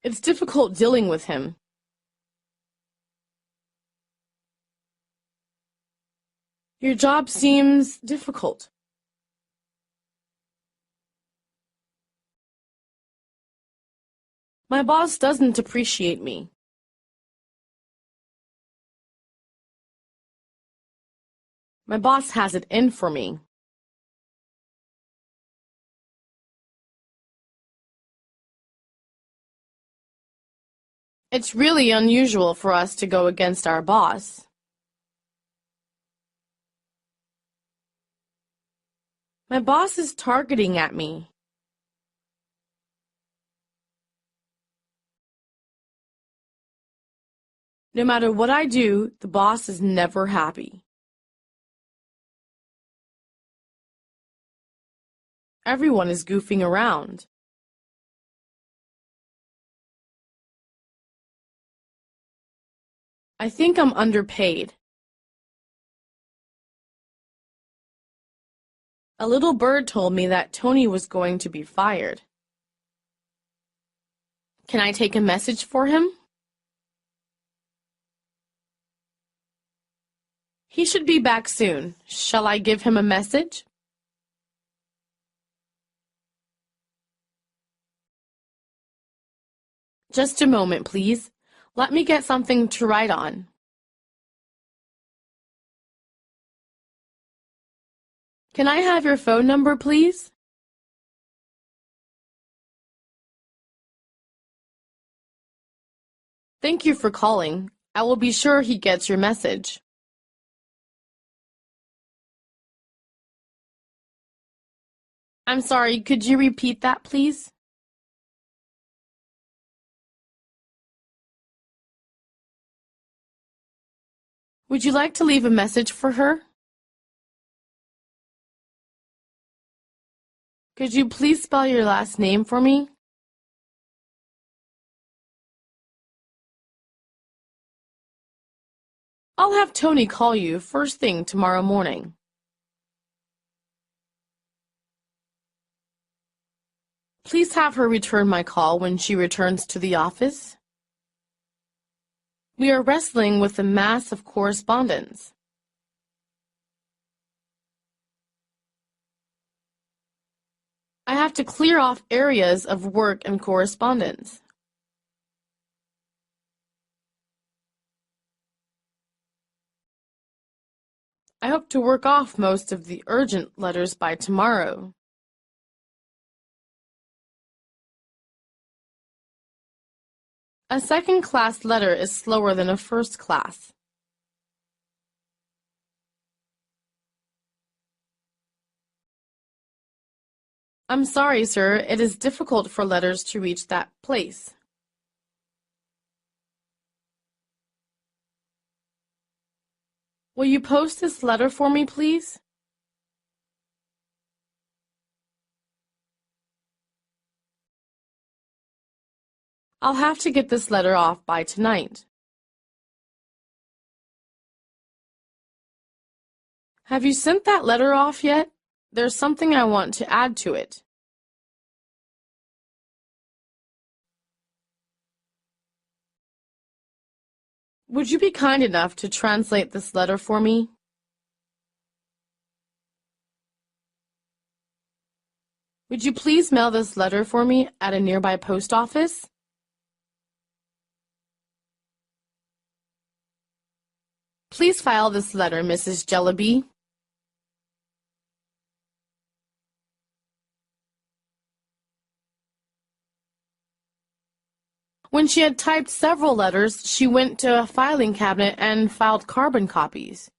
It's difficult dealing with him. Your job seems difficult. My boss doesn't appreciate me. My boss has it in for me. It's really unusual for us to go against our boss. My boss is targeting at me. No matter what I do, the boss is never happy. Everyone is goofing around. I think I'm underpaid. A little bird told me that Tony was going to be fired. Can I take a message for him? He should be back soon. Shall I give him a message? Just a moment, please. Let me get something to write on. Can I have your phone number, please? Thank you for calling. I will be sure he gets your message. I'm sorry, could you repeat that, please? Would you like to leave a message for her? Could you please spell your last name for me? I'll have Tony call you first thing tomorrow morning. Please have her return my call when she returns to the office. We are wrestling with a mass of correspondence. I have to clear off areas of work and correspondence. I hope to work off most of the urgent letters by tomorrow. A second-class letter is slower than a first class. I'm sorry, sir, it is difficult for letters to reach that place. Will you post this letter for me, please? I'll have to get this letter off by tonight. Have you sent that letter off yet? There's something I want to add to it. Would you be kind enough to translate this letter for me? Would you please mail this letter for me at a nearby post office? Please file this letter, Mrs. Jellaby. When she had typed several letters, she went to a filing cabinet and filed carbon copies.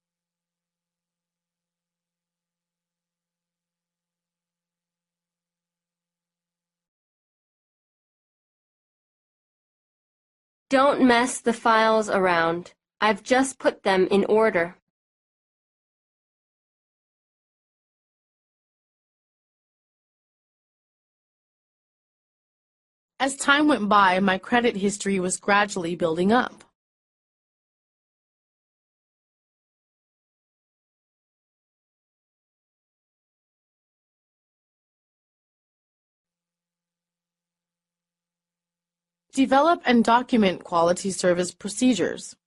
Don't mess the files around. I've just put them in order. As time went by, my credit history was gradually building up. Develop and document quality service procedures.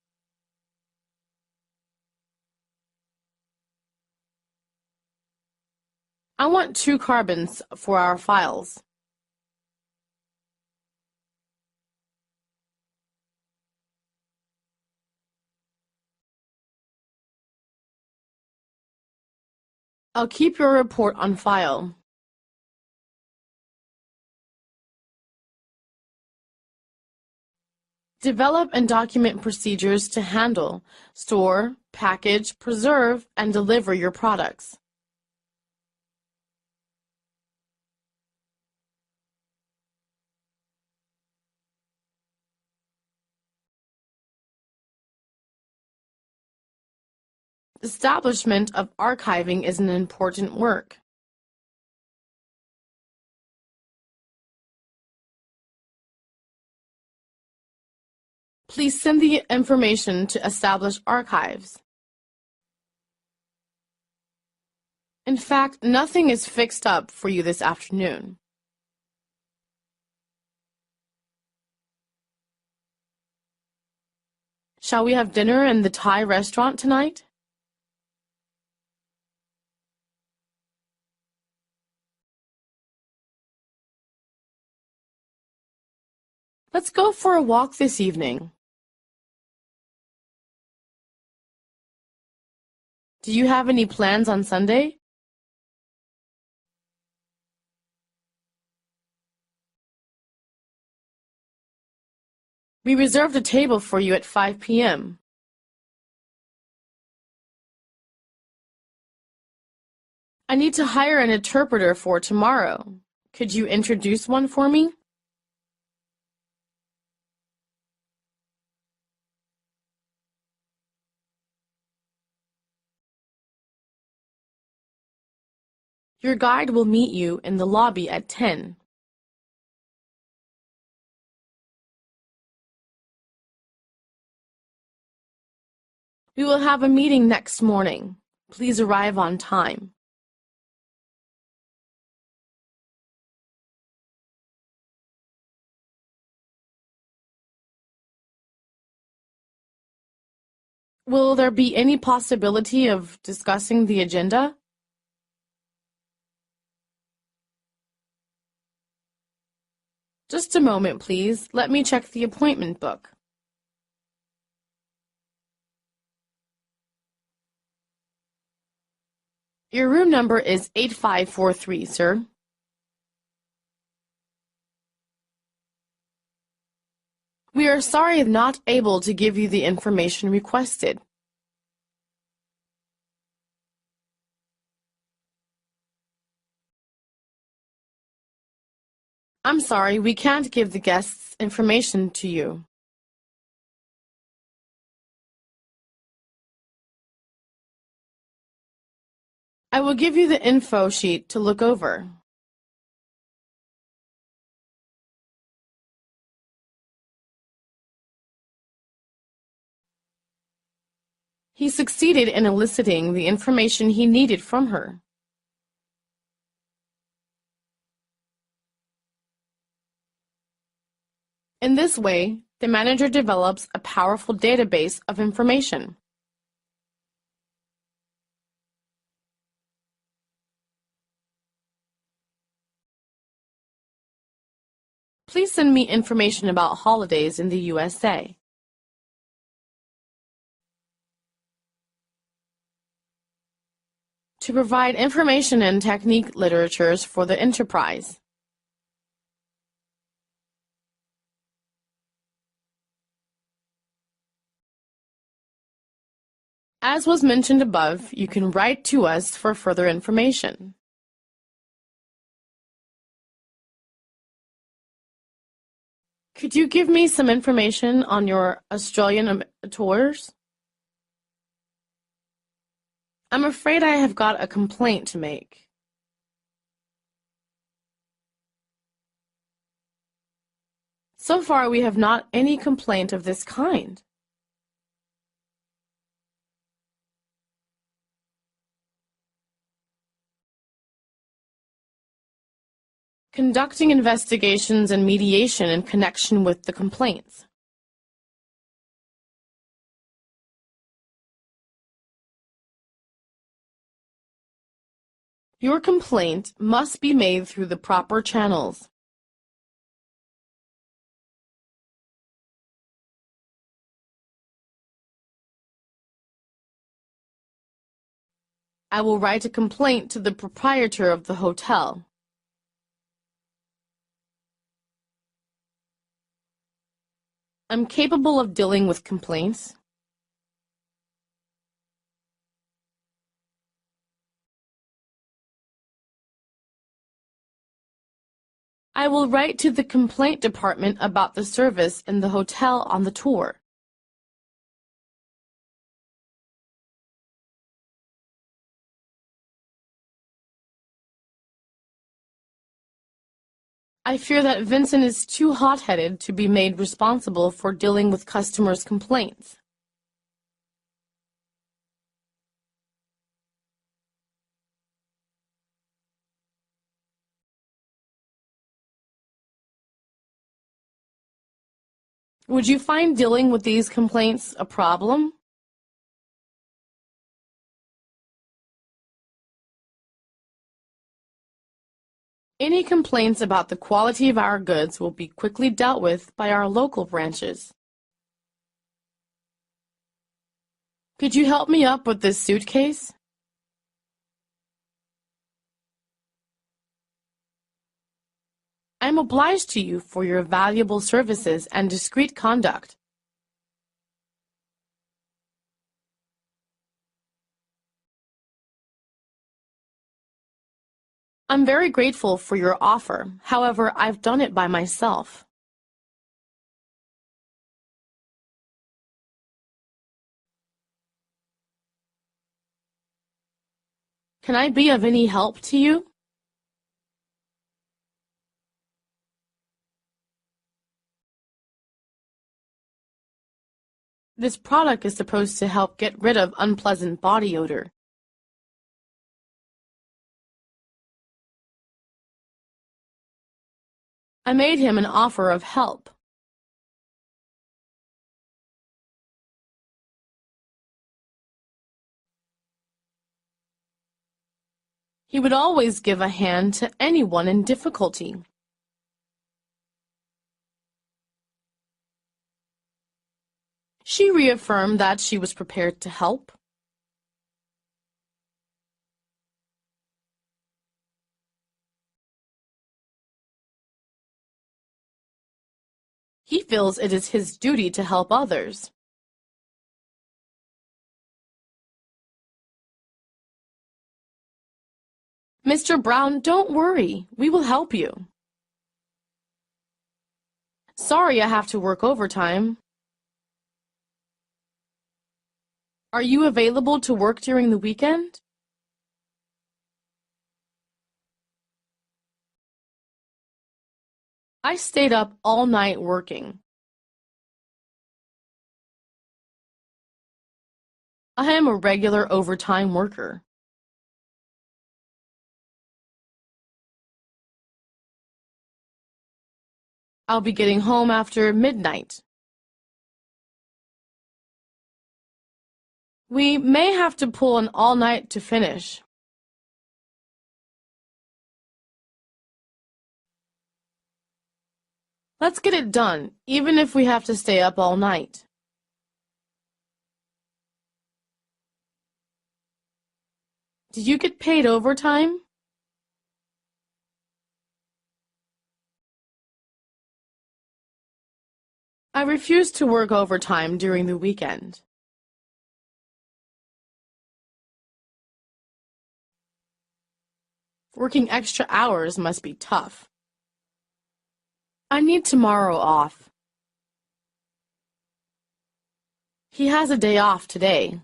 I want 2 carbons for our files. I'll keep your report on file. Develop and document procedures to handle, store, package, preserve, and deliver your products. Establishment of archiving is an important work. Please send the information to establish archives. In fact, nothing is fixed up for you this afternoon. Shall we have dinner in the Thai restaurant tonight? Let's go for a walk this evening. Do you have any plans on Sunday? We reserved a table for you at 5 p.m. I need to hire an interpreter for tomorrow. Could you introduce one for me? Your guide will meet you in the lobby at 10. We will have a meeting next morning. Please arrive on time. Will there be any possibility of discussing the agenda? Just a moment, please. Let me check the appointment book. Your room number is 8543, sir. We are sorry not able to give you the information requested. I'm sorry, we can't give the guests information to you. I will give you the info sheet to look over. He succeeded in eliciting the information he needed from her. In this way, the manager develops a powerful database of information. Please send me information about holidays in the USA. To provide information and technique literatures for the enterprise. As was mentioned above, you can write to us for further information. Could you give me some information on your Australian tours? I'm afraid I have got a complaint to make. So far, we have not any complaint of this kind. Conducting investigations and mediation in connection with the complaints. Your complaint must be made through the proper channels. I will write a complaint to the proprietor of the hotel. I'm capable of dealing with complaints. I will write to the complaint department about the service in the hotel on the tour. I fear that Vincent is too hot-headed to be made responsible for dealing with customers' complaints. Would you find dealing with these complaints a problem? Any complaints about the quality of our goods will be quickly dealt with by our local branches. Could you help me up with this suitcase? I'm obliged to you for your valuable services and discreet conduct. I'm very grateful for your offer. However, I've done it by myself. Can I be of any help to you? This product is supposed to help get rid of unpleasant body odor. I made him an offer of help. He would always give a hand to anyone in difficulty. She reaffirmed that she was prepared to help. He feels it is his duty to help others. Mr. Brown, don't worry. We will help you. Sorry I have to work overtime. Are you available to work during the weekend? I stayed up all night working. I am a regular overtime worker. I'll be getting home after midnight. We may have to pull an all-night to finish. Let's get it done, even if we have to stay up all night. Did you get paid overtime? I refuse to work overtime during the weekend. Working extra hours must be tough. I need tomorrow off. He has a day off today.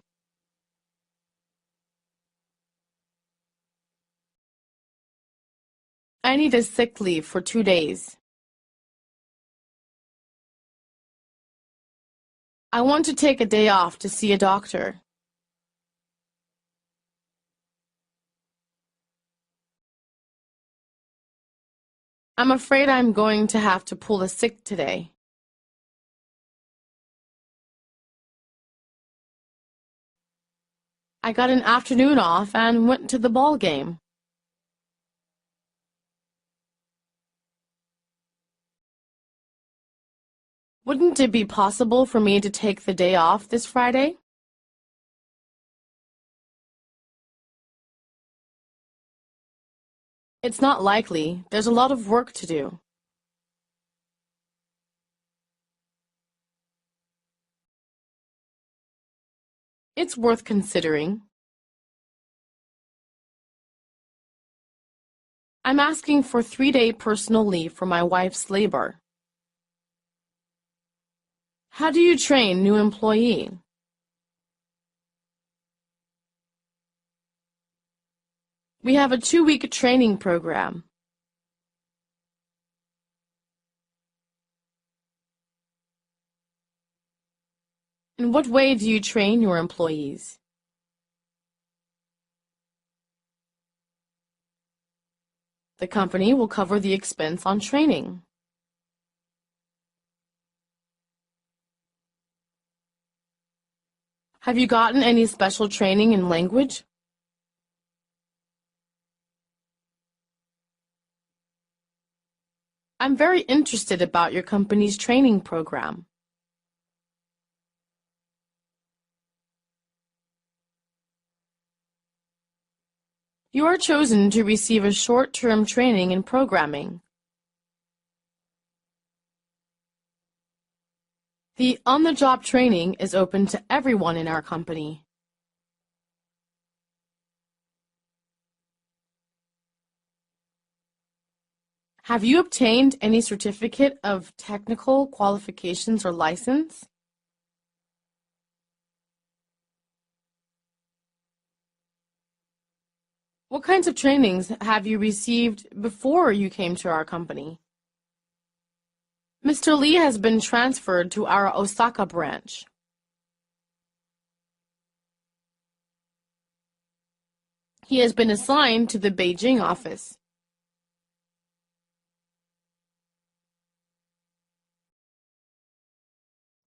I need a sick leave for 2 days. I want to take a day off to see a doctor. I'm afraid I'm going to have to pull a sick today. I got an afternoon off and went to the ball game. Wouldn't it be possible for me to take the day off this Friday? It's not likely. There's a lot of work to do. It's worth considering. I'm asking for 3-day personal leave for my wife's labor. How do you train new employee? We have a 2-week training program. In what way do you train your employees? The company will cover the expense on training. Have you gotten any special training in language? I'm very interested about your company's training program. You are chosen to receive a short-term training in programming. The on-the-job training is open to everyone in our company. Have you obtained any certificate of technical qualifications or license? What kinds of trainings have you received before you came to our company? Mr. Lee has been transferred to our Osaka branch. He has been assigned to the Beijing office.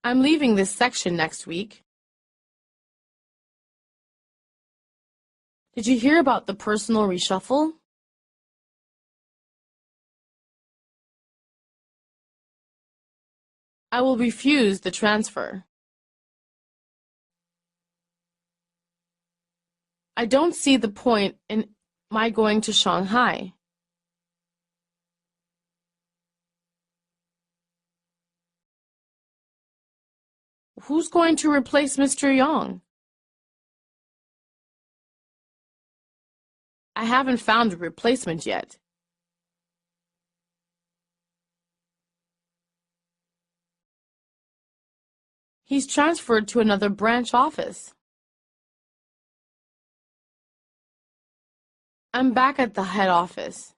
I'm leaving this section next week. Did you hear about the personal reshuffle? I will refuse the transfer. I don't see the point in my going to Shanghai. Who's going to replace Mr. Yang? I haven't found a replacement yet. He's transferred to another branch office. I'm back at the head office.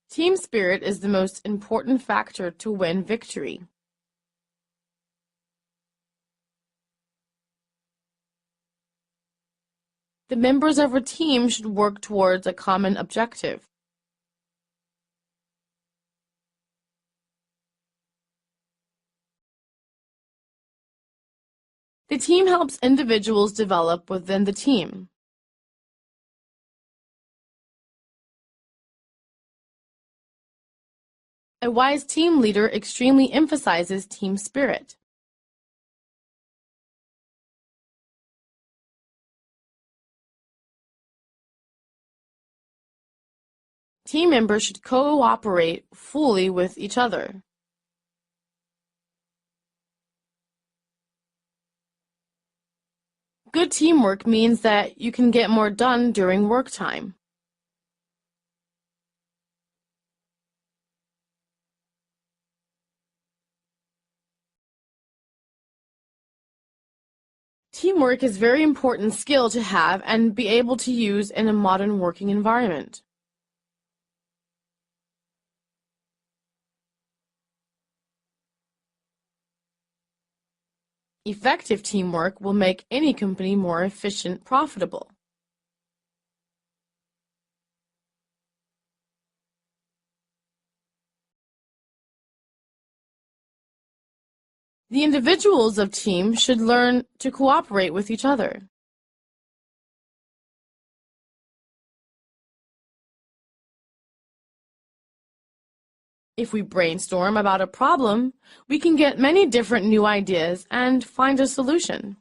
Team spirit is the most important factor to win victory. The members of a team should work towards a common objective. The team helps individuals develop within the team. A wise team leader extremely emphasizes team spirit. Team members should cooperate fully with each other. Good teamwork means that you can get more done during work time. Teamwork is a very important skill to have and be able to use in a modern working environment. Effective teamwork will make any company more efficient, profitable. The individuals of team should learn to cooperate with each other. If we brainstorm about a problem, we can get many different new ideas and find a solution.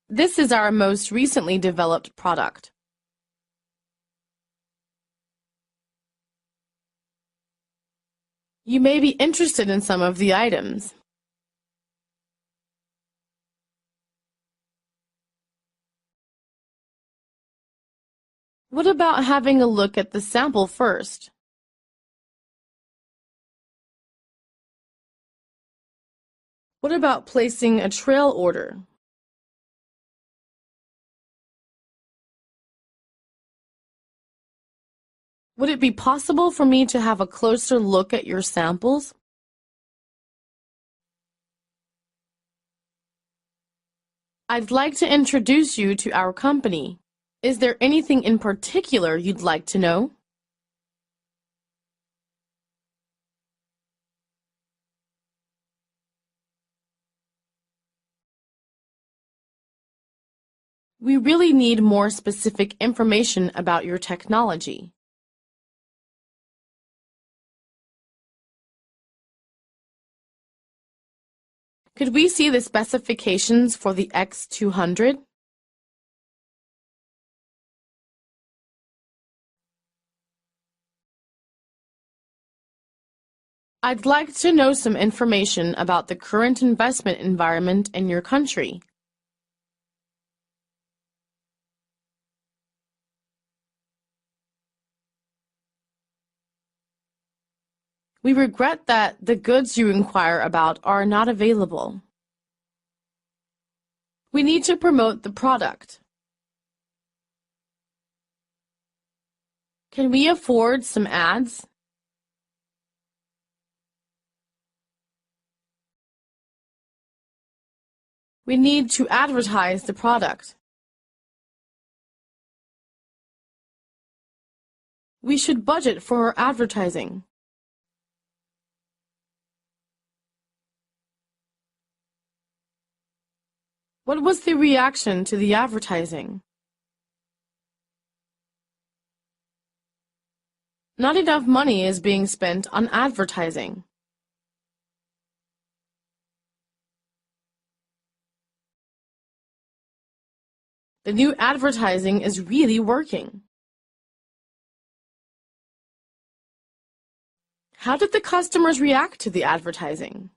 This is our most recently developed product. You may be interested in some of the items. What about having a look at the sample first? What about placing a trail order? Would it be possible for me to have a closer look at your samples? I'd like to introduce you to our company. Is there anything in particular you'd like to know? We really need more specific information about your technology. Could we see the specifications for the X200? I'd like to know some information about the current investment environment in your country. We regret that the goods you inquire about are not available. We need to promote the product. Can we afford some ads? We need to advertise the product. We should budget for advertising. What was the reaction to the advertising? Not enough money is being spent on advertising. The new advertising is really working. How did the customers react to the advertising?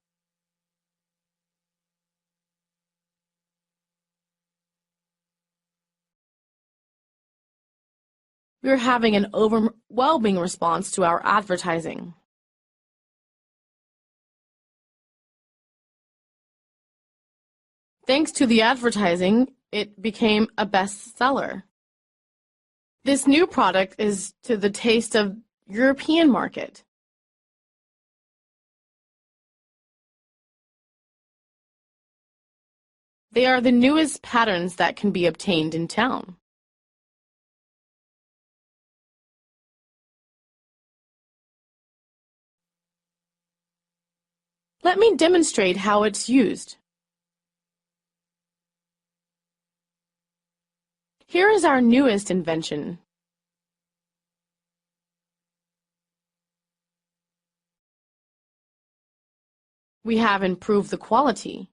We are having an overwhelming response to our advertising. Thanks to the advertising, it became a bestseller. This new product is to the taste of European market. They are the newest patterns that can be obtained in town. Let me demonstrate how it's used. Here is our newest invention. We have improved the quality.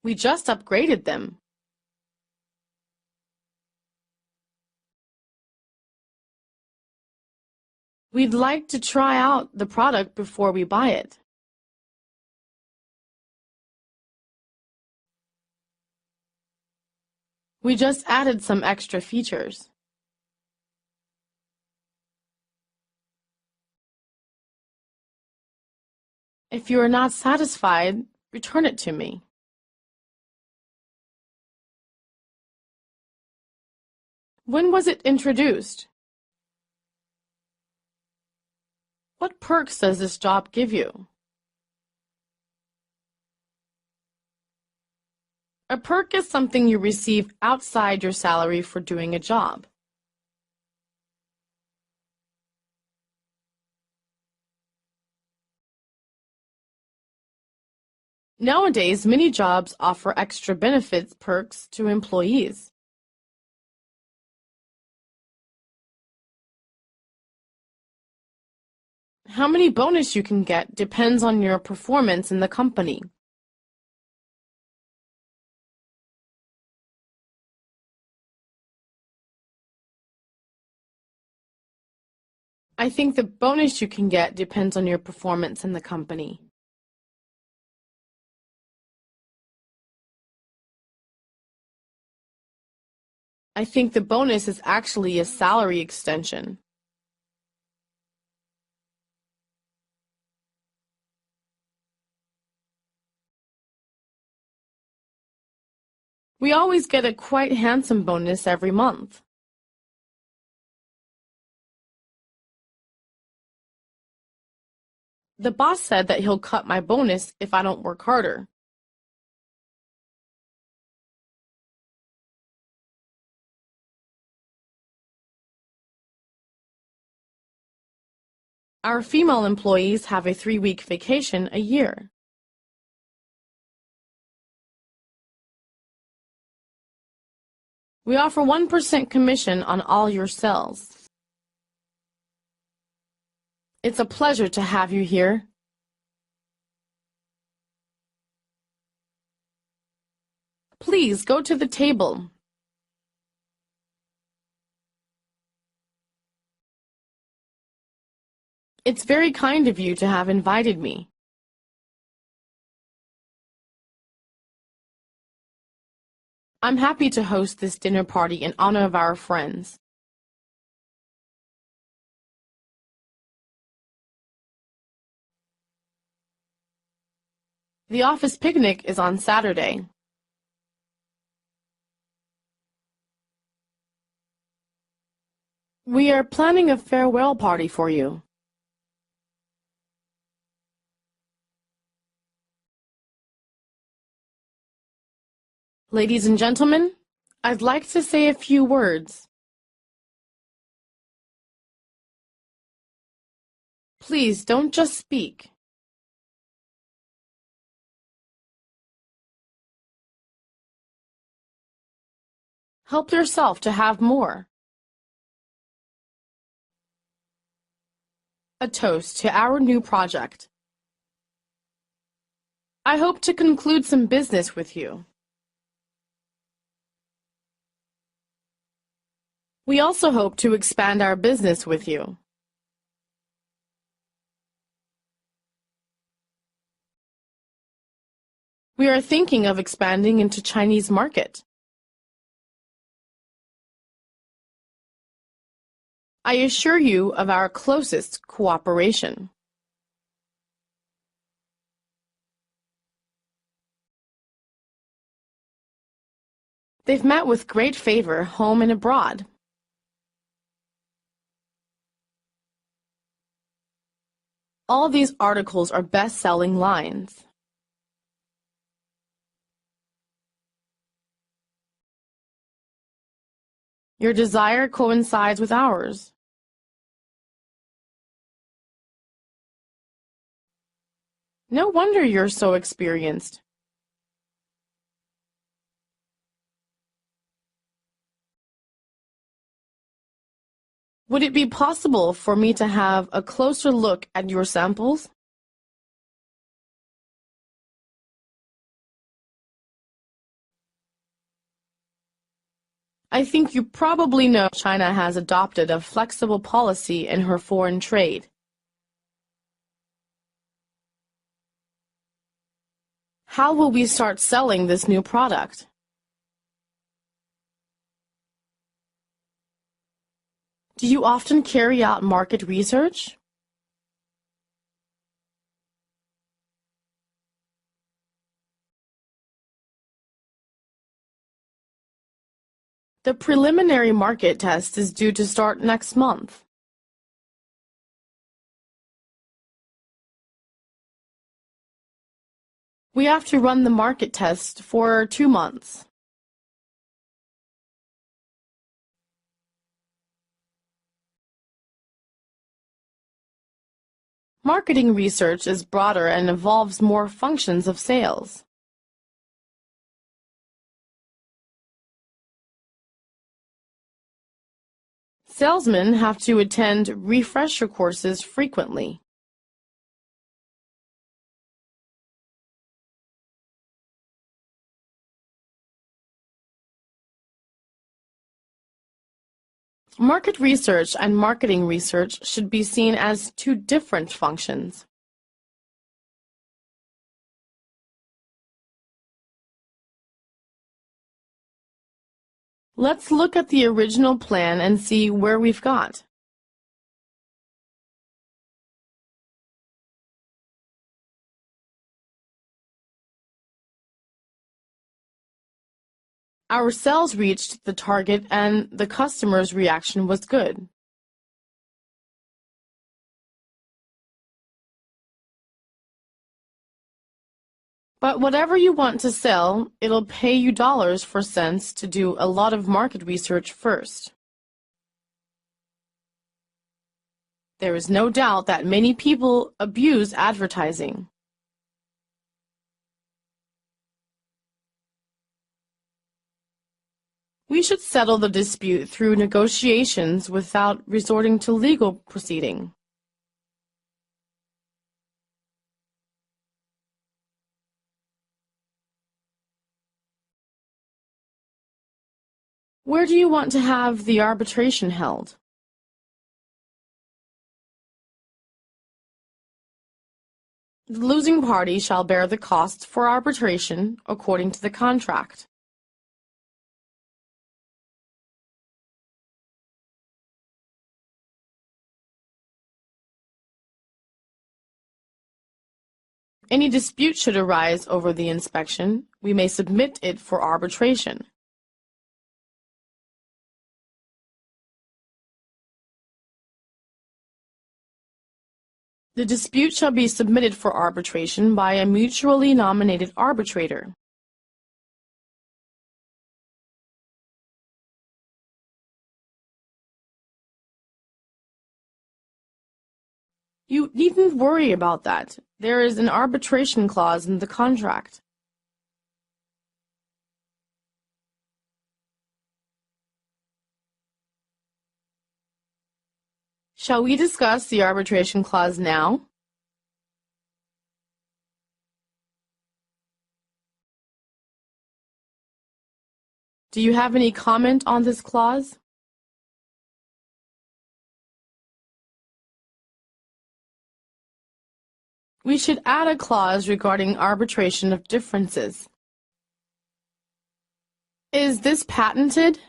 We just upgraded them. We'd like to try out the product before we buy it. We just added some extra features. If you are not satisfied, return it to me. When was it introduced? What perks does this job give you? A perk is something you receive outside your salary for doing a job. Nowadays, many jobs offer extra benefits perks to employees. How many bonus you can get depends on your performance in the company. I think the bonus you can get depends on your performance in the company. I think the bonus is actually a salary extension. We always get a quite handsome bonus every month. The boss said that he'll cut my bonus if I don't work harder. Our female employees have a 3-week vacation a year. We offer 1% commission on all your sales. It's a pleasure to have you here. Please go to the table. It's very kind of you to have invited me. I'm happy to host this dinner party in honor of our friends. The office picnic is on Saturday. We are planning a farewell party for you. Ladies and gentlemen, I'd like to say a few words. Please don't just speak. Help yourself to have more. A toast to our new project. I hope to conclude some business with you. We also hope to expand our business with you. We are thinking of expanding into Chinese market. I assure you of our closest cooperation. They've met with great favor home and abroad. All these articles are best-selling lines. Your desire coincides with ours. No wonder you're so experienced. Would it be possible for me to have a closer look at your samples? I think you probably know China has adopted a flexible policy in her foreign trade. How will we start selling this new product? Do you often carry out market research? The preliminary market test is due to start next month. We have to run the market test for 2 months. Marketing research is broader and involves more functions of sales. Salesmen have to attend refresher courses frequently. Market research and marketing research should be seen as two different functions. Let's look at the original plan and see where we've got. Our sales reached the target and the customer's reaction was good. But whatever you want to sell, it'll pay you dollars for cents to do a lot of market research first. There is no doubt that many people abuse advertising. We should settle the dispute through negotiations without resorting to legal proceeding. Where do you want to have the arbitration held? The losing party shall bear the costs for arbitration according to the contract. Any dispute should arise over the inspection, we may submit it for arbitration. The dispute shall be submitted for arbitration by a mutually nominated arbitrator. You needn't worry about that. There is an arbitration clause in the contract. Shall we discuss the arbitration clause now? Do you have any comment on this clause? We should add a clause regarding arbitration of differences. Is this patented?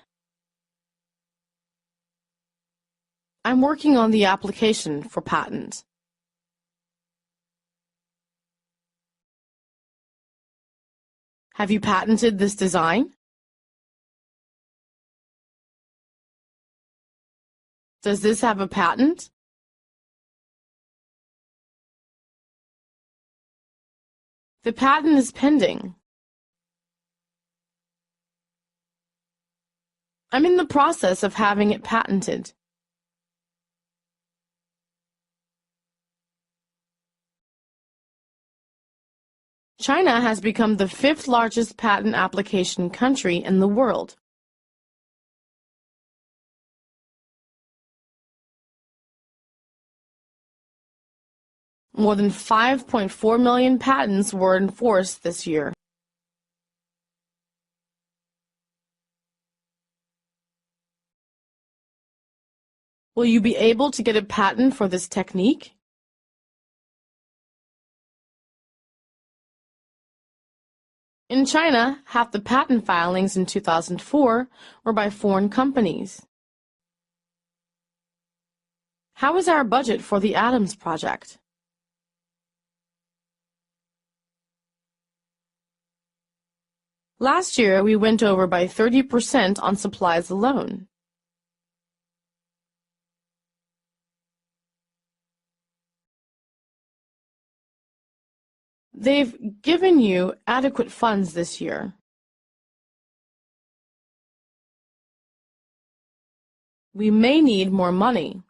I'm working on the application for patent. Have you patented this design? Does this have a patent? The patent is pending. I'm in the process of having it patented. China has become the fifth largest patent application country in the world. More than 5.4 million patents were enforced this year. Will you be able to get a patent for this technique? In China, half the patent filings in 2004 were by foreign companies. How is our budget for the Atoms project? Last year, we went over by 30% on supplies alone. They've given you adequate funds this year. We may need more money.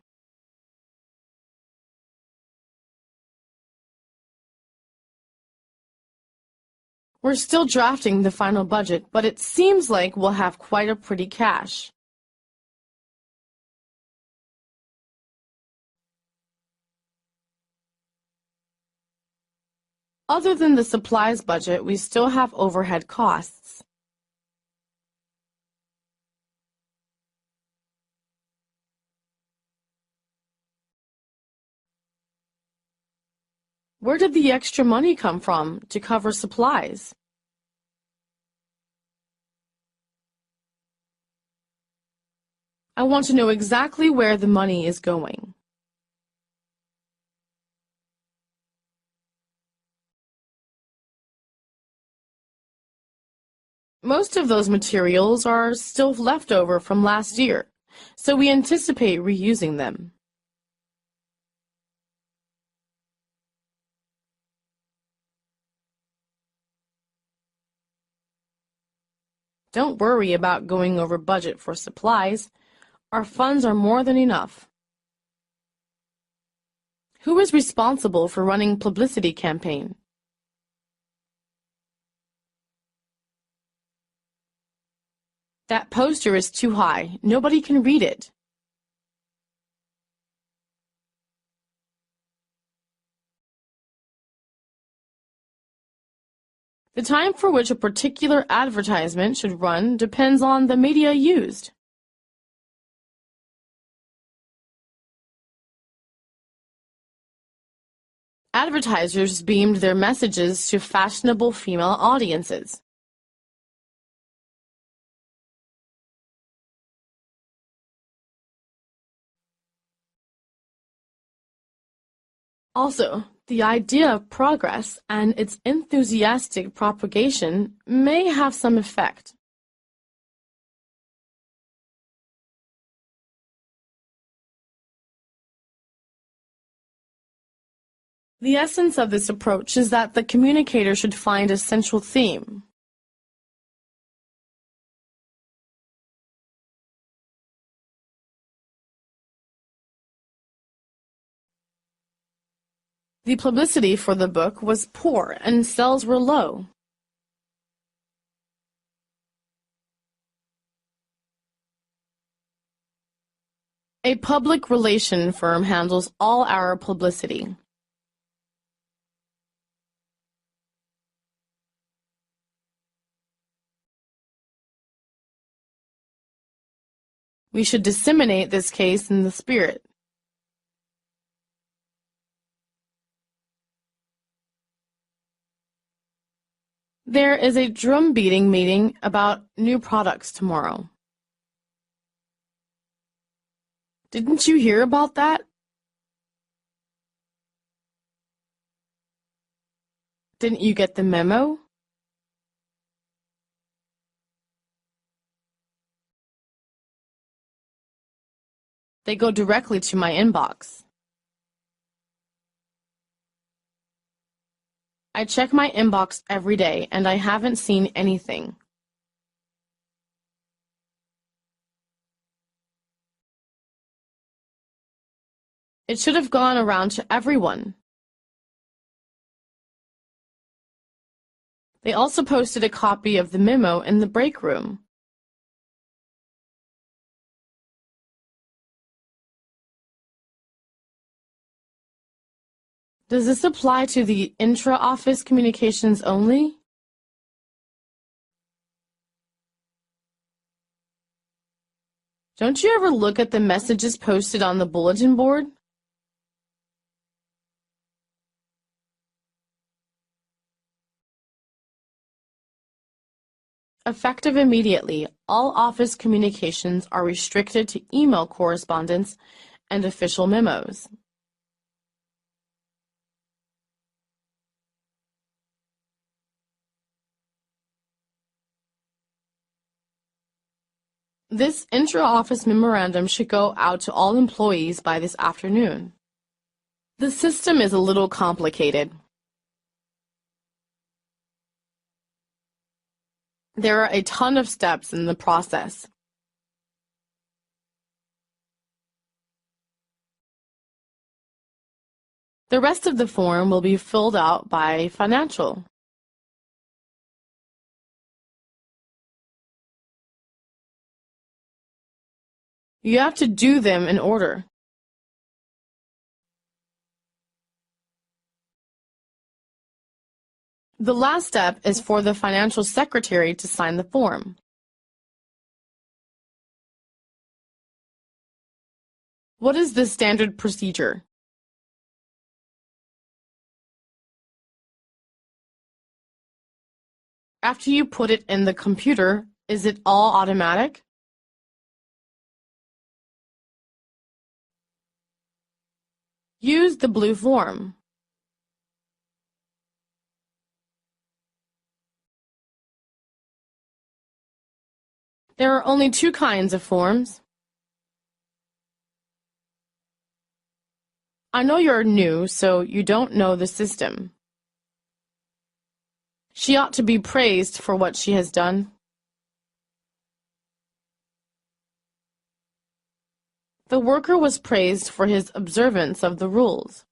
We're still drafting the final budget, but it seems like we'll have quite a pretty cash. Other than the supplies budget, we still have overhead costs. Where did the extra money come from to cover supplies? I want to know exactly where the money is going. Most of those materials are still left over from last year, so we anticipate reusing them. Don't worry about going over budget for supplies. Our funds are more than enough. Who is responsible for running publicity campaign? That poster is too high. Nobody can read it. The time for which a particular advertisement should run depends on the media used. Advertisers beamed their messages to fashionable female audiences. Also, the idea of progress and its enthusiastic propagation may have some effect. The essence of this approach is that the communicator should find a central theme. The publicity for the book was poor and sales were low. A public relation firm handles all our publicity. We should disseminate this case in the spirit. There is a drum-beating meeting about new products tomorrow. Didn't you hear about that? Didn't you get the memo? They go directly to my inbox. I check my inbox every day, and I haven't seen anything. It should have gone around to everyone. They also posted a copy of the memo in the break room. Does this apply to the intra-office communications only? Don't you ever look at the messages posted on the bulletin board? Effective immediately, all office communications are restricted to email correspondence and official memos. This intra-office memorandum should go out to all employees by this afternoon. The system is a little complicated. There are a ton of steps in the process. The rest of the form will be filled out by financial. You have to do them in order. The last step is for the financial secretary to sign the form. What is the standard procedure? After you put it in the computer, is it all automatic? Use the blue form. There are only two kinds of forms. I know you're new, so you don't know the system. She ought to be praised for what she has done. The worker was praised for his observance of the rules.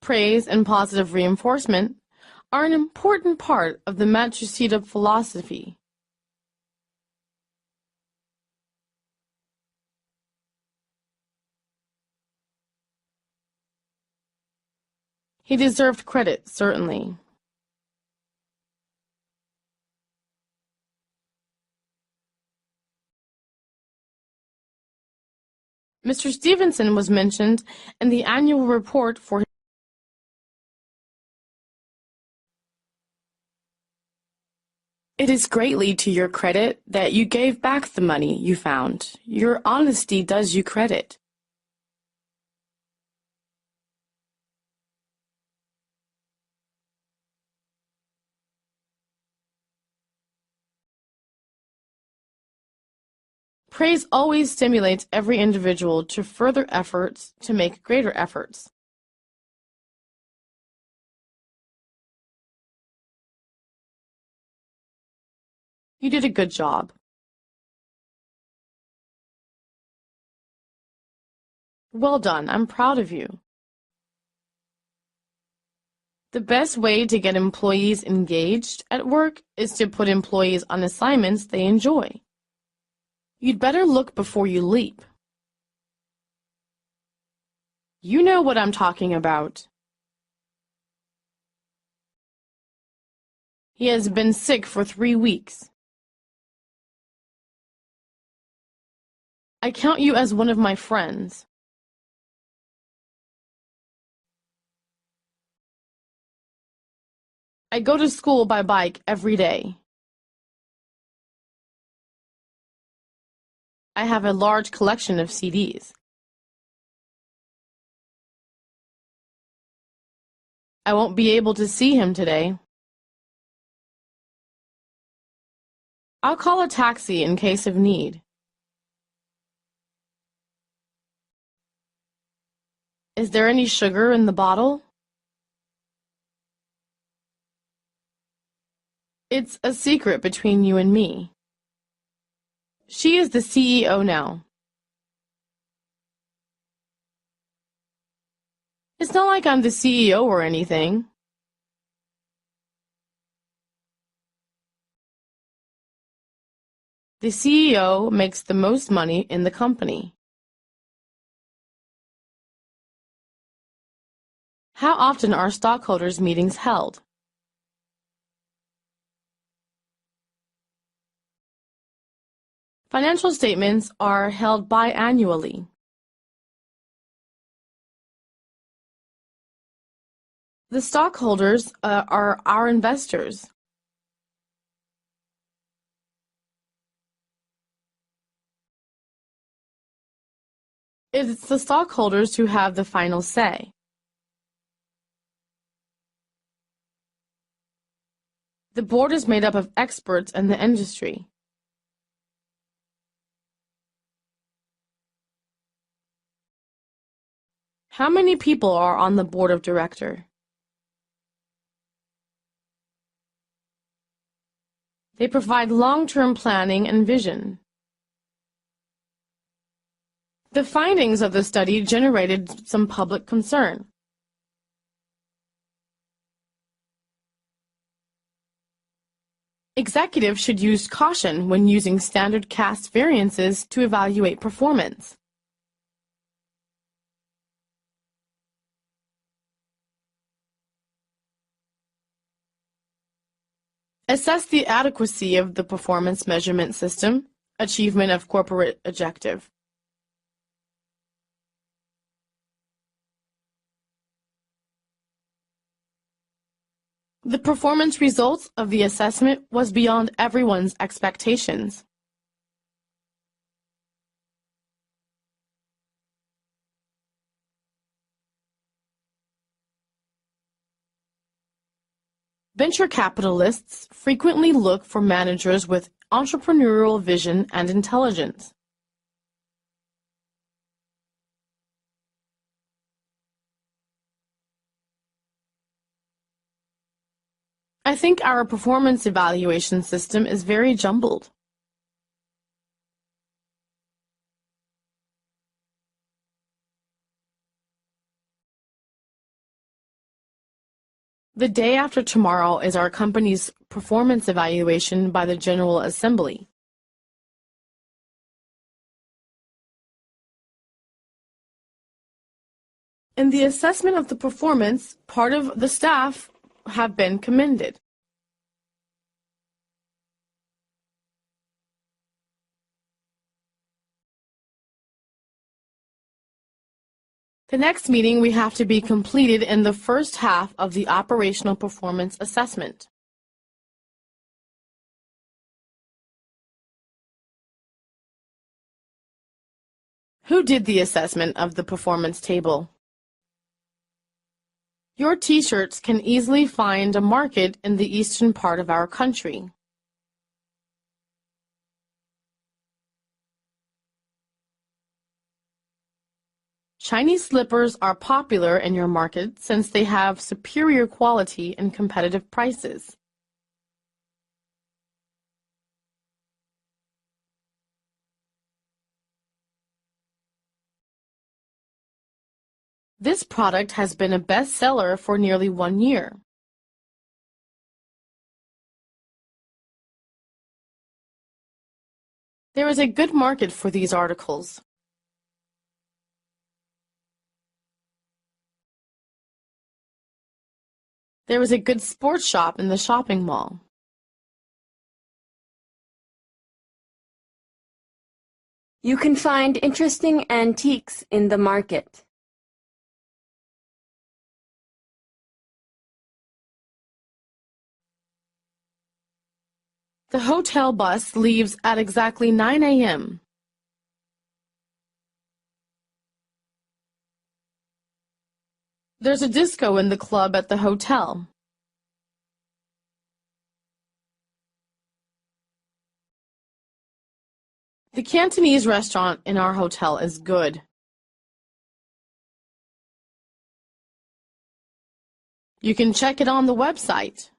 Praise and positive reinforcement are an important part of the Matsushita philosophy. He deserved credit, certainly. Mr. Stevenson was mentioned in the annual report for It is greatly to your credit that you gave back the money you found. Your honesty does you credit. Praise always stimulates every individual to further efforts to make greater efforts. You did a good job. Well done, I'm proud of you. The best way to get employees engaged at work is to put employees on assignments they enjoy. You'd better look before you leap. You know what I'm talking about. He has been sick for 3 weeks. I count you as one of my friends. I go to school by bike every day. I have a large collection of CDs. I won't be able to see him today. I'll call a taxi in case of need. Is there any sugar in the bottle? It's a secret between you and me. She is the CEO now. It's not like I'm the CEO or anything. The CEO makes the most money in the company. How often are stockholders' meetings held? Financial statements are held biannually. The stockholders are our investors. It's the stockholders who have the final say. The board is made up of experts in the industry. How many people are on the board of directors? They provide long-term planning and vision. The findings of the study generated some public concern. Executives should use caution when using standard cast variances to evaluate performance. Assess the adequacy of the performance measurement system, achievement of corporate objective. The performance results of the assessment was beyond everyone's expectations. Venture capitalists frequently look for managers with entrepreneurial vision and intelligence. I think our performance evaluation system is very jumbled. The day after tomorrow is our company's performance evaluation by the General Assembly. In the assessment of the performance, part of the staff have been commended. The next meeting we have to be completed in the first half of the operational performance assessment. Who did the assessment of the performance table? Your t-shirts can easily find a market in the eastern part of our country. Chinese slippers are popular in your market since they have superior quality and competitive prices. This product has been a bestseller for nearly 1 year. There is a good market for these articles. There is a good sports shop in the shopping mall. You can find interesting antiques in the market. The hotel bus leaves at exactly 9 a.m. There's a disco in the club at the hotel. The Cantonese restaurant in our hotel is good. You can check it on the website.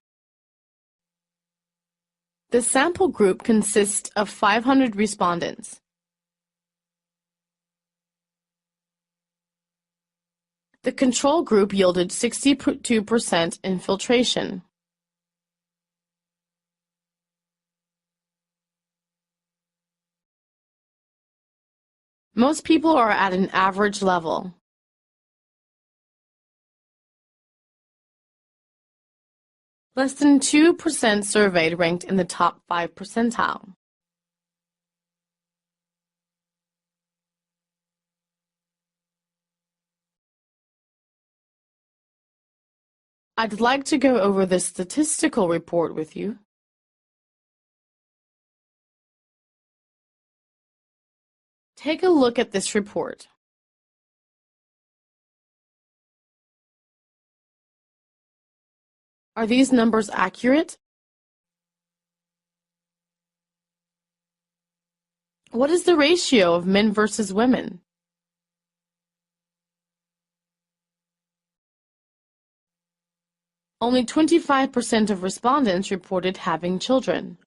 The sample group consists of 500 respondents. The control group yielded 62% infiltration. Most people are at an average level. Less than 2% surveyed ranked in the top 5 percentile. I'd like to go over the statistical report with you. Take a look at this report. Are these numbers accurate? What is the ratio of men versus women? Only 25% of respondents reported having children.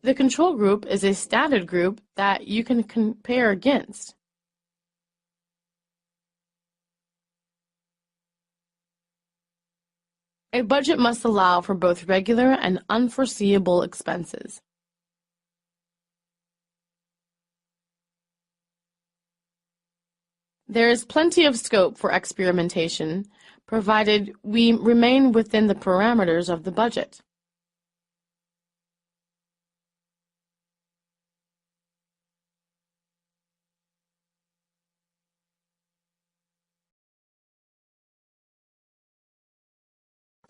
The control group is a standard group that you can compare against. A budget must allow for both regular and unforeseeable expenses. There is plenty of scope for experimentation, provided we remain within the parameters of the budget.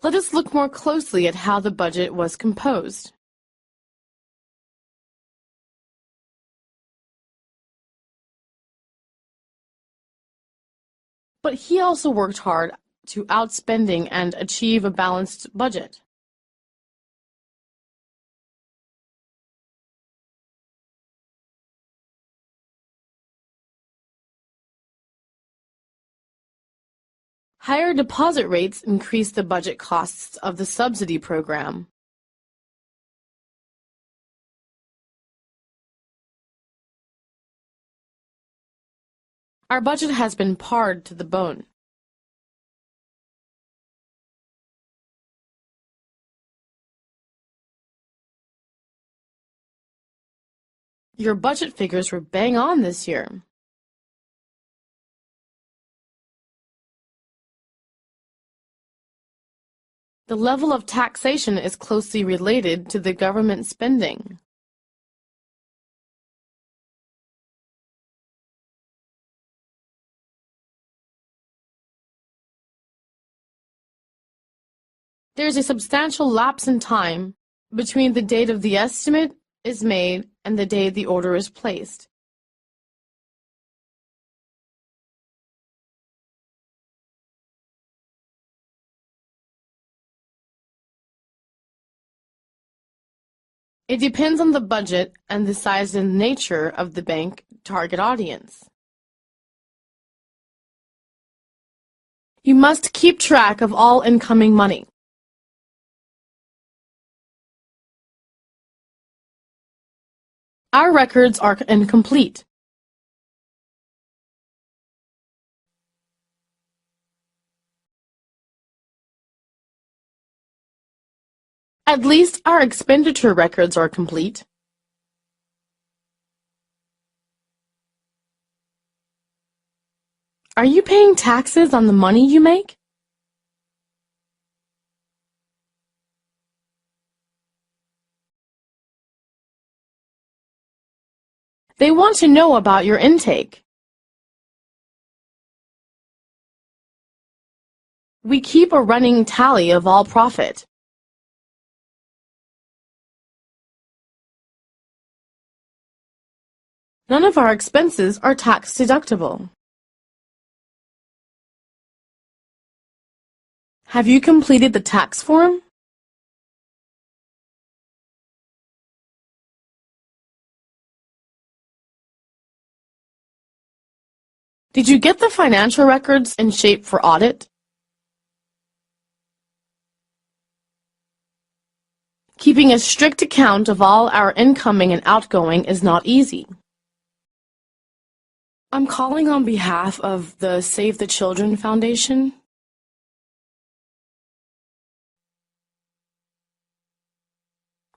Let us look more closely at how the budget was composed. But he also worked hard to outspending and achieve a balanced budget. Higher deposit rates increased the budget costs of the subsidy program. Our budget has been pared to the bone. Your budget figures were bang on this year. The level of taxation is closely related to the government spending. There is a substantial lapse in time between the date of the estimate is made and the day the order is placed. It depends on the budget and the size and nature of the bank target audience. You must keep track of all incoming money. Our records are incomplete. At least our expenditure records are complete. Are you paying taxes on the money you make? They want to know about your intake. We keep a running tally of all profit. None of our expenses are tax deductible. Have you completed the tax form? Did you get the financial records in shape for audit? Keeping a strict account of all our incoming and outgoing is not easy. I'm calling on behalf of the Save the Children Foundation.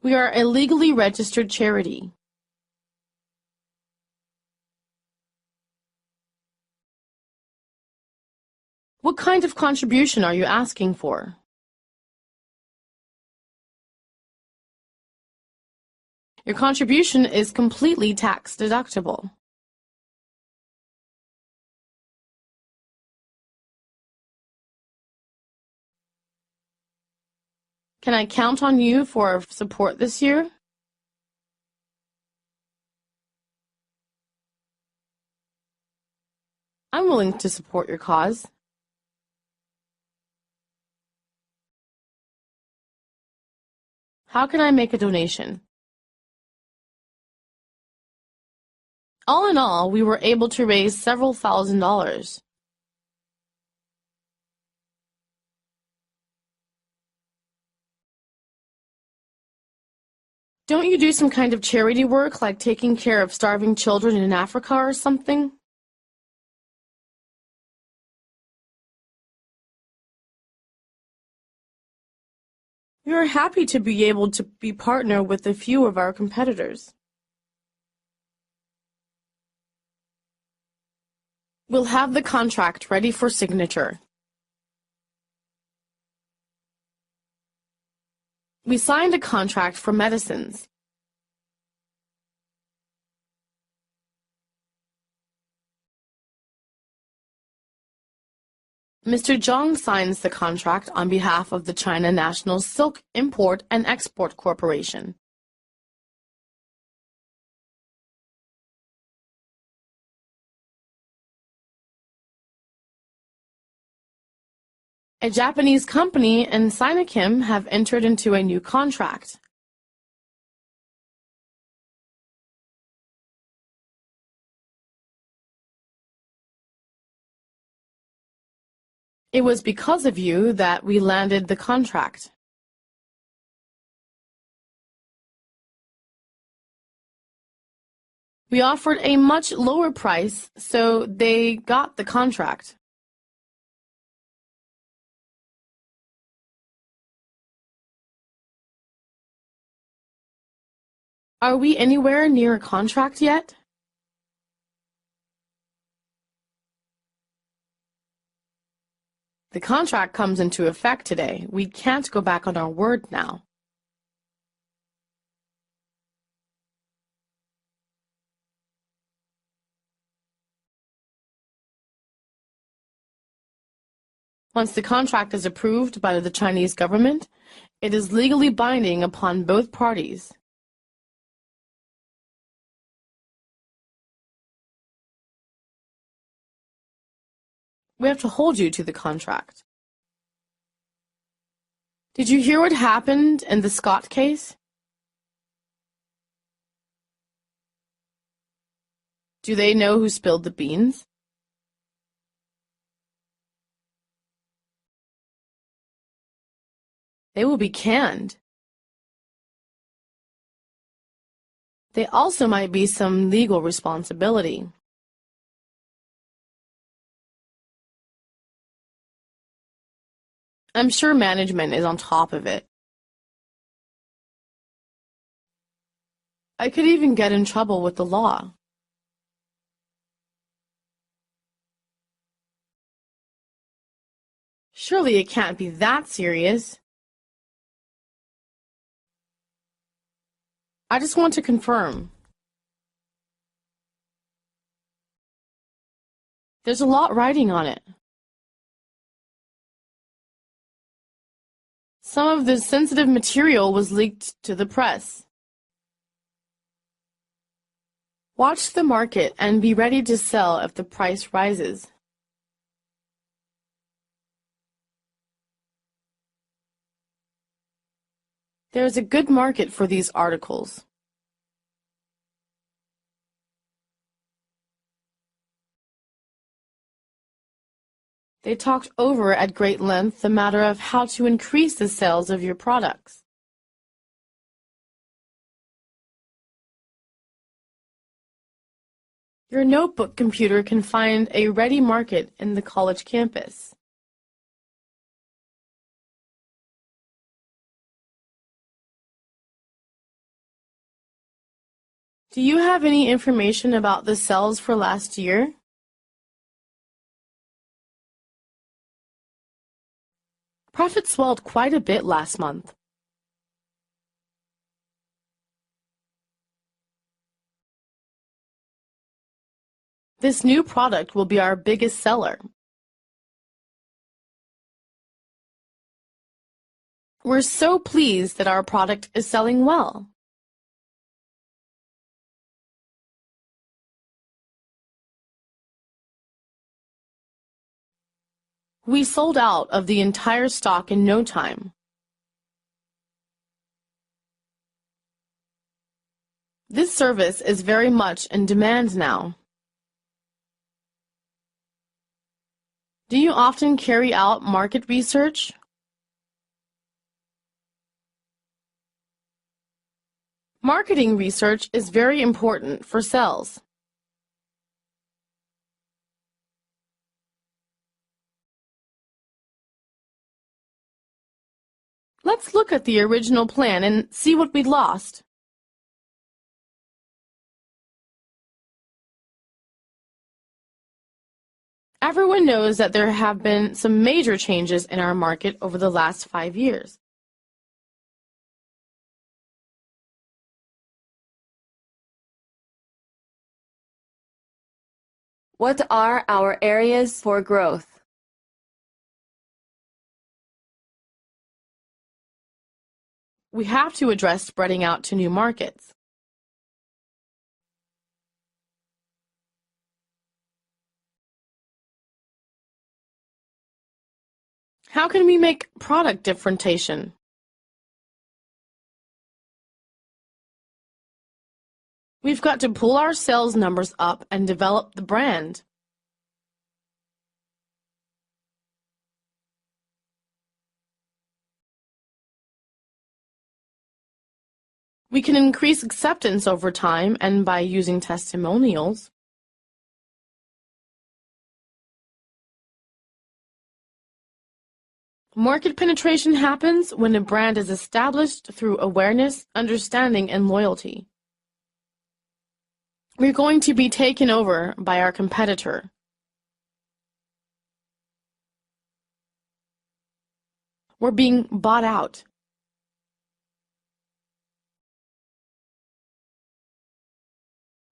We are a legally registered charity. What kind of contribution are you asking for? Your contribution is completely tax deductible. Can I count on you for support this year? I'm willing to support your cause. How can I make a donation? All in all, we were able to raise several $1,000s. Don't you do some kind of charity work, like taking care of starving children in Africa or something? We are happy to be able to be partner with a few of our competitors. We'll have the contract ready for signature. We signed a contract for medicines. Mr. Zhang signs the contract on behalf of the China National Silk Import and Export Corporation. A Japanese company and Sinochem have entered into a new contract. It was because of you that we landed the contract. We offered a much lower price, so they got the contract. Are we anywhere near a contract yet? The contract comes into effect today. We can't go back on our word now. Once the contract is approved by the Chinese government, it is legally binding upon both parties. We have to hold you to the contract. Did you hear what happened in the Scott case? Do they know who spilled the beans? They will be canned. They also might be some legal responsibility. I'm sure management is on top of it. I could even get in trouble with the law. Surely it can't be that serious. I just want to confirm. There's a lot riding on it. Some of the sensitive material was leaked to the press. Watch the market and be ready to sell if the price rises. There is a good market for these articles. They talked over at great length the matter of how to increase the sales of your products. Your notebook computer can find a ready market in the college campus. Do you have any information about the sales for last year? Profit swelled quite a bit last month. This new product will be our biggest seller. We're so pleased that our product is selling well. We sold out of the entire stock in no time. This service is very much in demand now. Do you often carry out market research? Marketing research is very important for sales. Let's look at the original plan and see what we lost. Everyone knows that there have been some major changes in our market over the last 5 years. What are our areas for growth? We have to address spreading out to new markets. How can we make product differentiation? We've got to pull our sales numbers up and develop the brand. We can increase acceptance over time and by using testimonials. Market penetration happens when a brand is established through awareness, understanding, and loyalty. We're going to be taken over by our competitor. We're being bought out.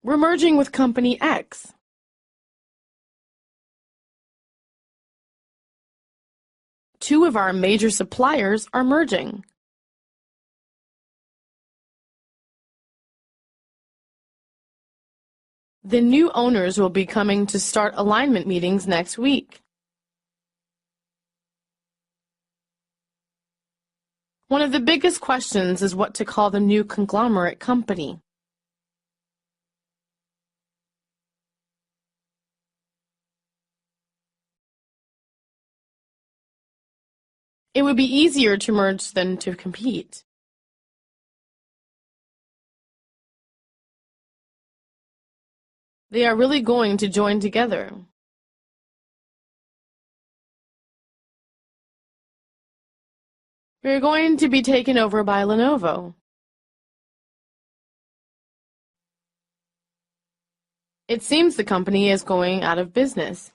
We're merging with Company X. Two of our major suppliers are merging. The new owners will be coming to start alignment meetings next week. One of the biggest questions is what to call the new conglomerate company. It would be easier to merge than to compete. They are really going to join together. We're going to be taken over by Lenovo. It seems the company is going out of business.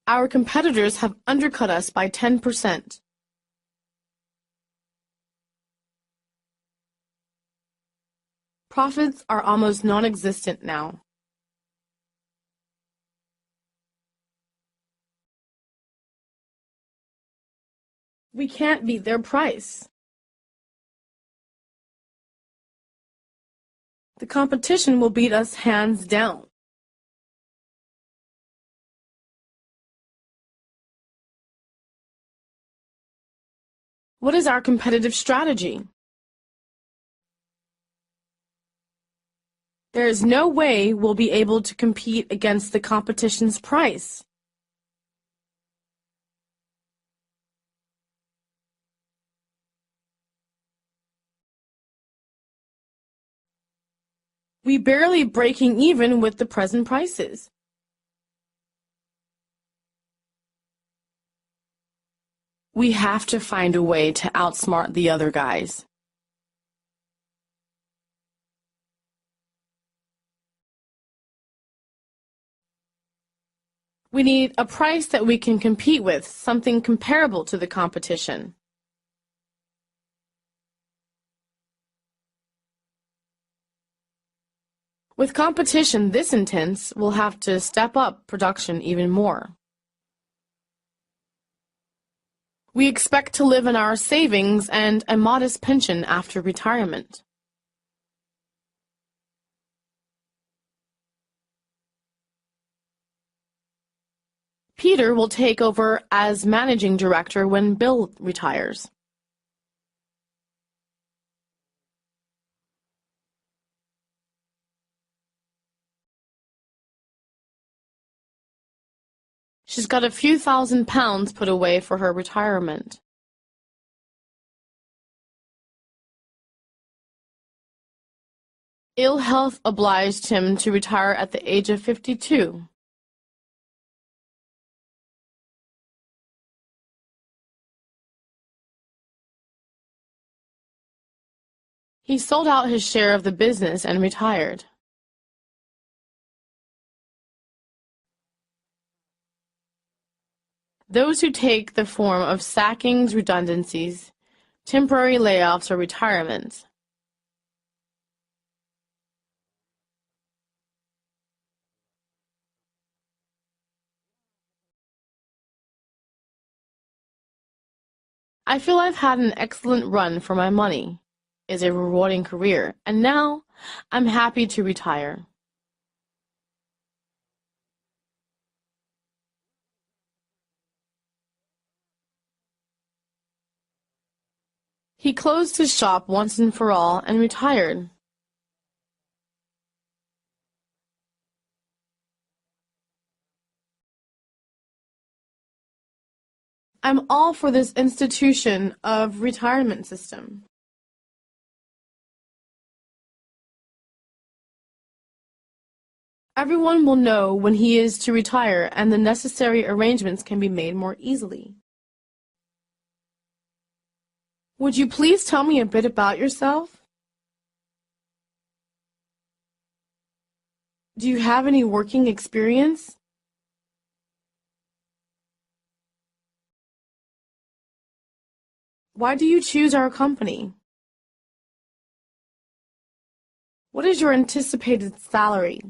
Our competitors have undercut us by 10%. Profits are almost non-existent now. We can't beat their price. The competition will beat us hands down. What is our competitive strategy? There is no way we'll be able to compete against the competition's price. We're barely breaking even with the present prices. We have to find a way to outsmart the other guys. We need a price that we can compete with, something comparable to the competition. With competition this intense, we'll have to step up production even more. We expect to live on our savings and a modest pension after retirement. Peter will take over as managing director when Bill retires. She's got a few £1,000s put away for her retirement. Ill health obliged him to retire at the age of 52. He sold out his share of the business and retired. Those who take the form of sackings, redundancies, temporary layoffs, or retirements. I feel I've had an excellent run for my money, is a rewarding career, and now I'm happy to retire. He closed his shop once and for all and retired. I'm all for this institution of retirement system. Everyone will know when he is to retire, and the necessary arrangements can be made more easily. Would you please tell me a bit about yourself? Do you have any working experience? Why do you choose our company? What is your anticipated salary?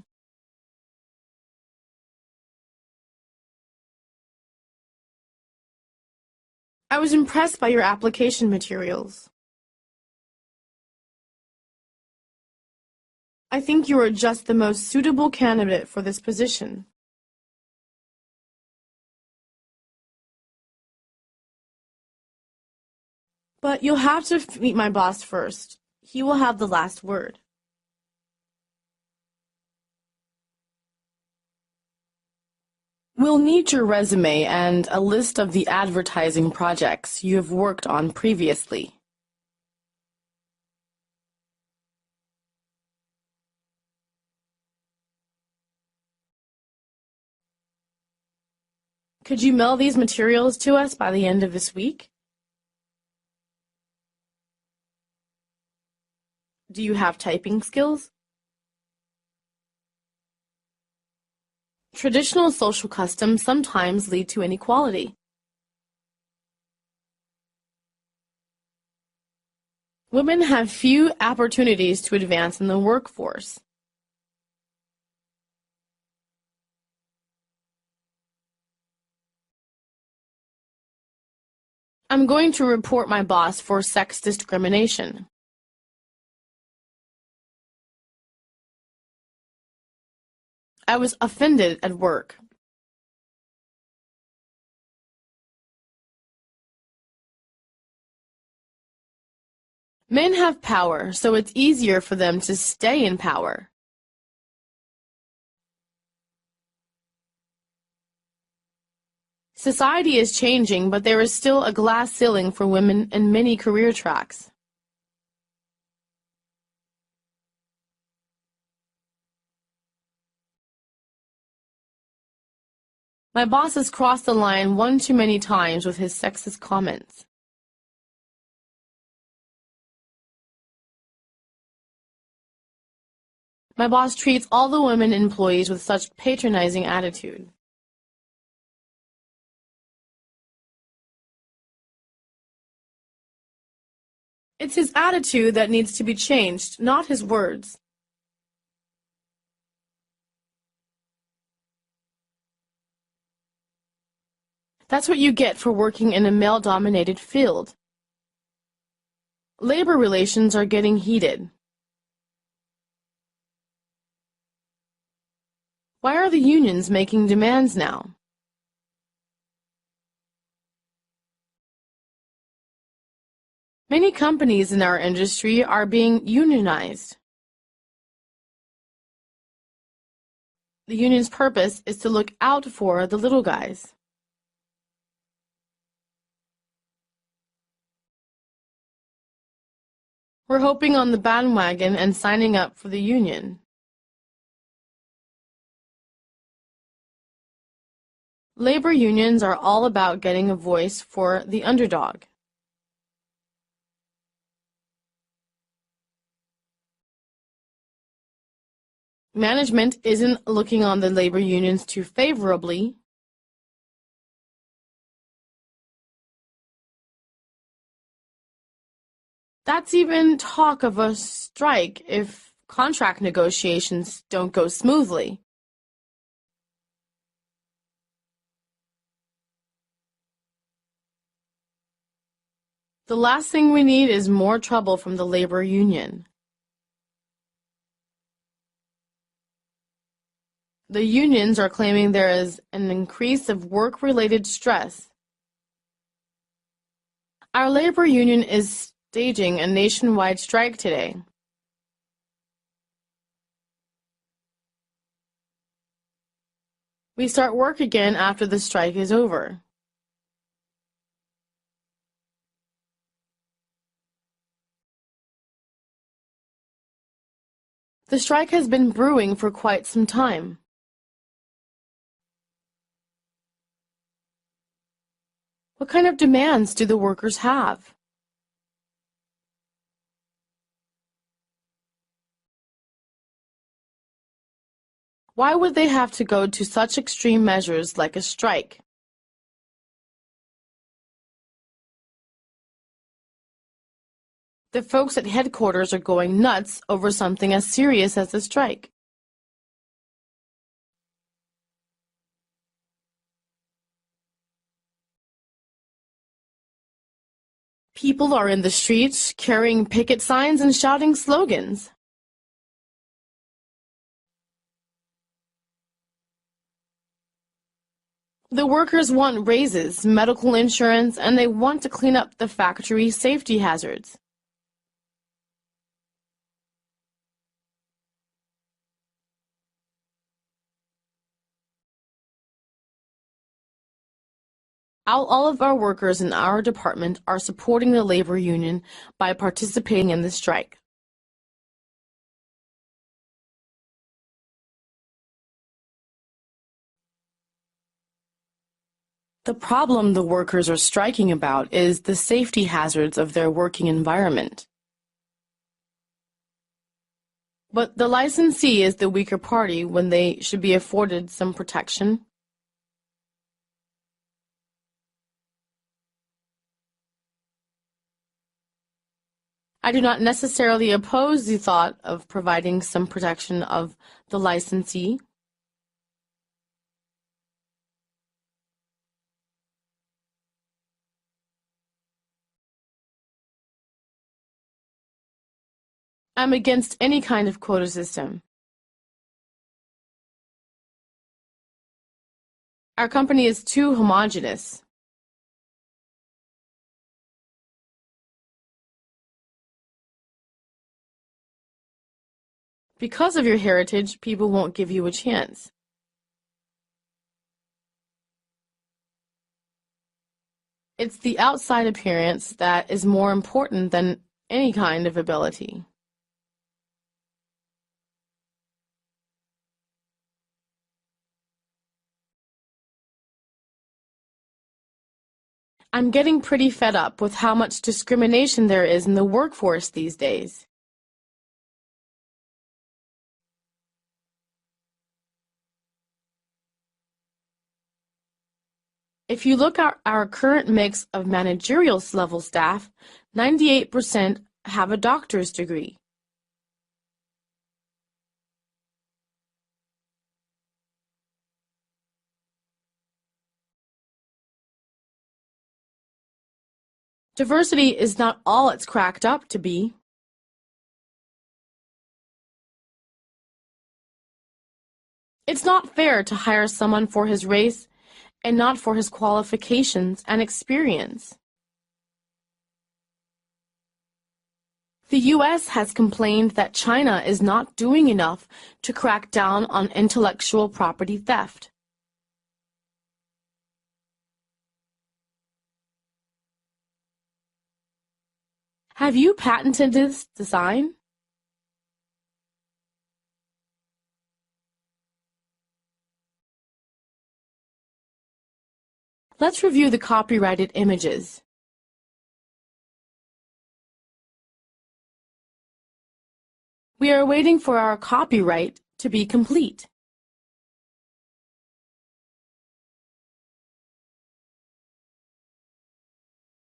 I was impressed by your application materials. I think you are just the most suitable candidate for this position. But you'll have to meet my boss first. He will have the last word. We'll need your resume and a list of the advertising projects you have worked on previously. Could you mail these materials to us by the end of this week? Do you have typing skills? Traditional social customs sometimes lead to inequality. Women have few opportunities to advance in the workforce. I'm going to report my boss for sex discrimination. I was offended at work. Men have power, so it's easier for them to stay in power. Society is changing, but there is still a glass ceiling for women in many career tracks. My boss has crossed the line one too many times with his sexist comments. My boss treats all the women employees with such patronizing attitude. It's his attitude that needs to be changed, not his words. That's what you get for working in a male-dominated field. Labor relations are getting heated. Why are the unions making demands now? Many companies in our industry are being unionized. The union's purpose is to look out for the little guys. We're hoping on the bandwagon and signing up for the union. Labor unions are all about getting a voice for the underdog. Management isn't looking on the labor unions too favorably. That's even talk of a strike if contract negotiations don't go smoothly. The last thing we need is more trouble from the labor union. The unions are claiming there is an increase of work-related stress. Our labor union is staging a nationwide strike today. We start work again after the strike is over. The strike has been brewing for quite some time. What kind of demands do the workers have? Why would they have to go to such extreme measures like a strike? The folks at headquarters are going nuts over something as serious as a strike. People are in the streets carrying picket signs and shouting slogans. The workers want raises, medical insurance, and they want to clean up the factory safety hazards. All of our workers in our department are supporting the labor union by participating in the strike. The problem the workers are striking about is the safety hazards of their working environment. But the licensee is the weaker party when they should be afforded some protection. I do not necessarily oppose the thought of providing some protection of the licensee. I'm against any kind of quota system. Our company is too homogeneous. Because of your heritage, people won't give you a chance. It's the outside appearance that is more important than any kind of ability. I'm getting pretty fed up with how much discrimination there is in the workforce these days. If you look at our current mix of managerial level staff, 98% have a doctor's degree. Diversity is not all it's cracked up to be. It's not fair to hire someone for his race and not for his qualifications and experience. The U.S. has complained that China is not doing enough to crack down on intellectual property theft. Have you patented this design? Let's review the copyrighted images. We are waiting for our copyright to be complete.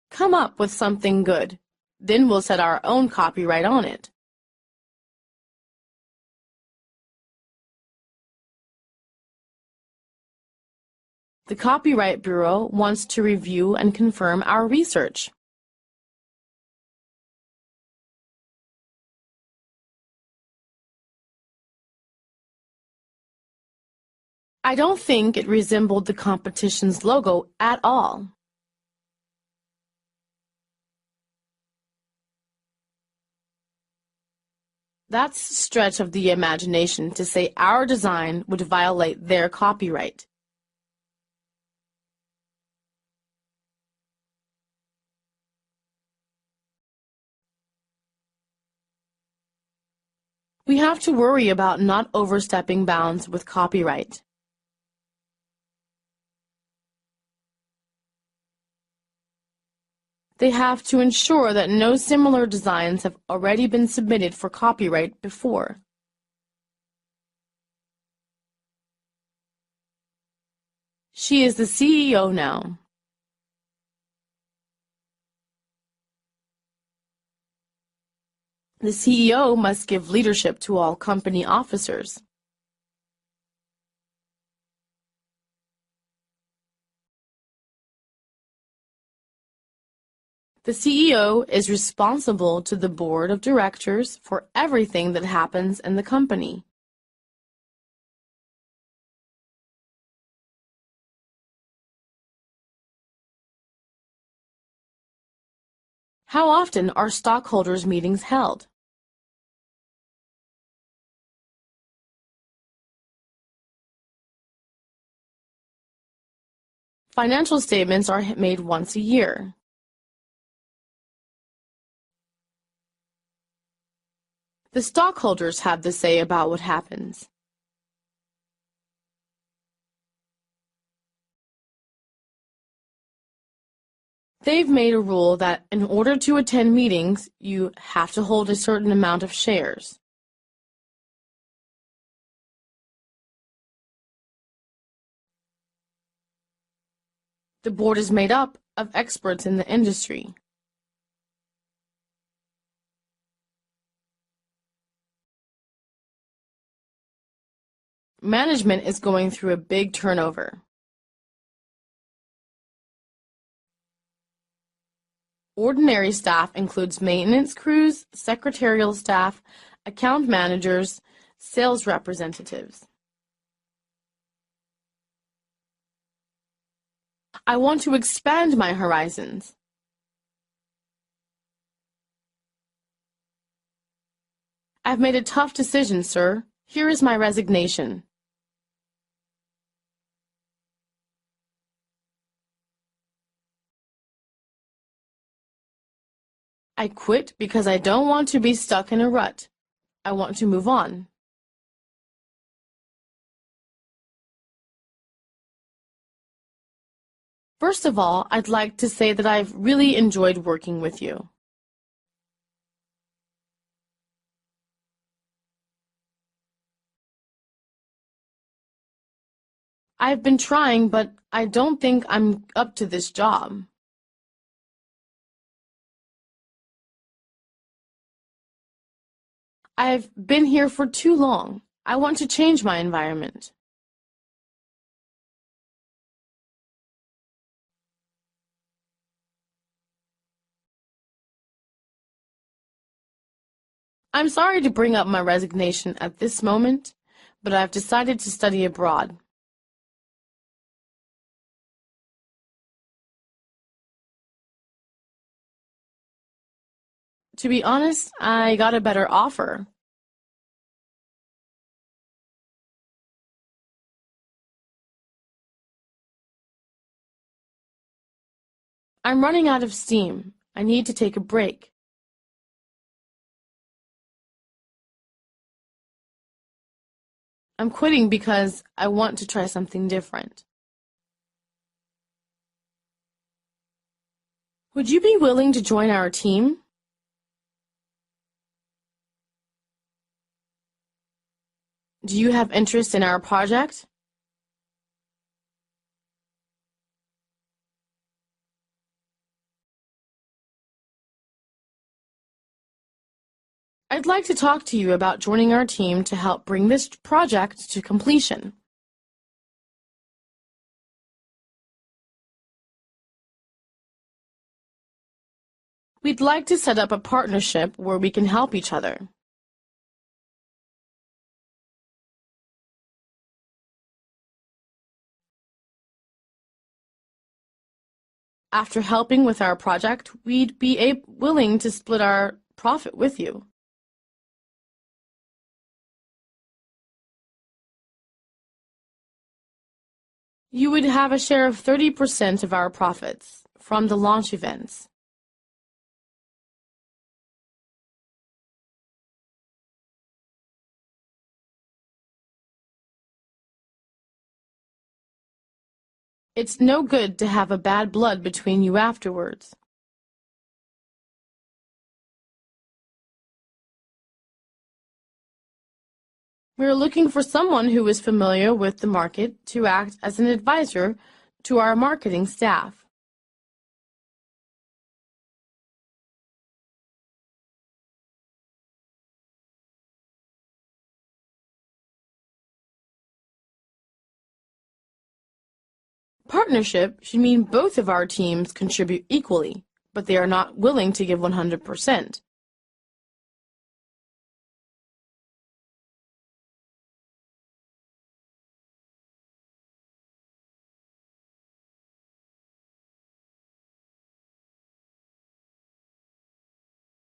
Come up with something good. Then we'll set our own copyright on it. The Copyright Bureau wants to review and confirm our research. I don't think it resembled the competition's logo at all. That's a stretch of the imagination to say our design would violate their copyright. We have to worry about not overstepping bounds with copyright. They have to ensure that no similar designs have already been submitted for copyright before. She is the CEO now. The CEO must give leadership to all company officers. The CEO is responsible to the board of directors for everything that happens in the company. How often are stockholders' meetings held? Financial statements are made once a year. The stockholders have the say about what happens. They've made a rule that in order to attend meetings, you have to hold a certain amount of shares. The board is made up of experts in the industry. Management is going through a big turnover. Ordinary staff includes maintenance crews, secretarial staff, account managers, sales representatives. I want to expand my horizons. I've made a tough decision, sir. Here is my resignation. I quit because I don't want to be stuck in a rut. I want to move on. First of all, I'd like to say that I've really enjoyed working with you. I've been trying, but I don't think I'm up to this job. I've been here for too long. I want to change my environment. I'm sorry to bring up my resignation at this moment, but I've decided to study abroad. To be honest, I got a better offer. I'm running out of steam. I need to take a break. I'm quitting because I want to try something different. Would you be willing to join our team? Do you have interest in our project? I'd like to talk to you about joining our team to help bring this project to completion. We'd like to set up a partnership where we can help each other. After helping with our project, we'd be willing to split our profit with you. You would have a share of 30% of our profits from the launch events. It's no good to have a bad blood between you afterwards. We're looking for someone who is familiar with the market to act as an advisor to our marketing staff. Partnership should mean both of our teams contribute equally, but they are not willing to give 100%.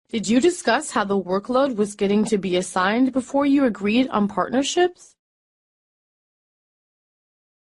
Did you discuss how the workload was getting to be assigned before you agreed on partnerships?